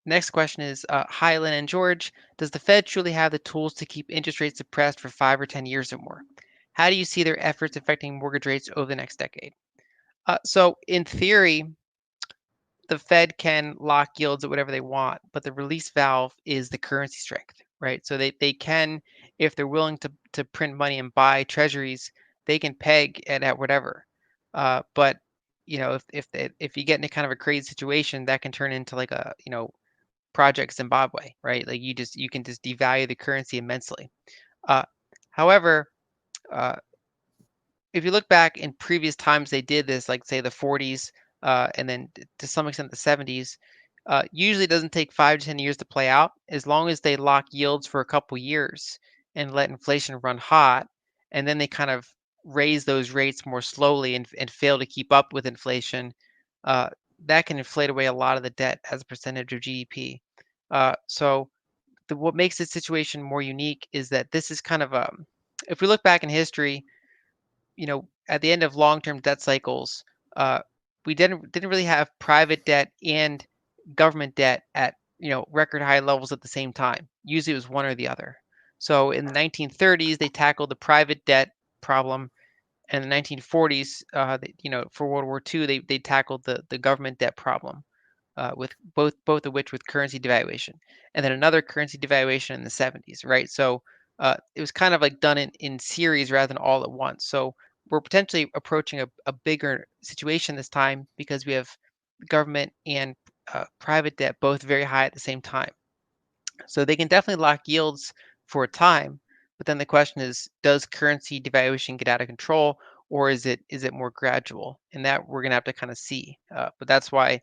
Next question is, hi, Lynn and George. Does the Fed truly have the tools to keep interest rates suppressed for 5 or 10 years or more? How do you see their efforts affecting mortgage rates over the next decade? So in theory, the Fed can lock yields at whatever they want, but the release valve is the currency strength, right? So they can, if they're willing to print money and buy treasuries, they can peg it at whatever. But if you get into kind of a crazy situation, that can turn into like a Project Zimbabwe, right? Like you can just devalue the currency immensely. Uh, However, uh, if you look back in previous times they did this, like say the 40s, and then to some extent the 70s, usually it doesn't take 5 to 10 years to play out as long as they lock yields for a couple years and let inflation run hot, and then they kind of raise those rates more slowly and fail to keep up with inflation. Uh, that can inflate away a lot of the debt as a percentage of GDP. So what makes this situation more unique is that this is kind of if we look back in history, at the end of long-term debt cycles, uh, we didn't really have private debt and government debt at record high levels at the same time. Usually, it was one or the other. So in the 1930s, they tackled the private debt problem, and in the 1940s, for World War II, they tackled the government debt problem, with both of which with currency devaluation, and then another currency devaluation in the 70s, right? So it was kind of like done in series rather than all at once. So we're potentially approaching a bigger situation this time because we have government and private debt both very high at the same time. So they can definitely lock yields for a time, but then the question is, does currency devaluation get out of control, or is it more gradual? And that we're gonna have to kind of see. But that's why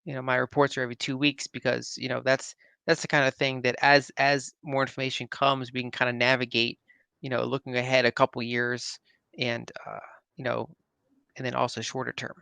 my reports are every 2 weeks because that's the kind of thing that as more information comes, we can kind of navigate, looking ahead a couple years and you know, and then also shorter term.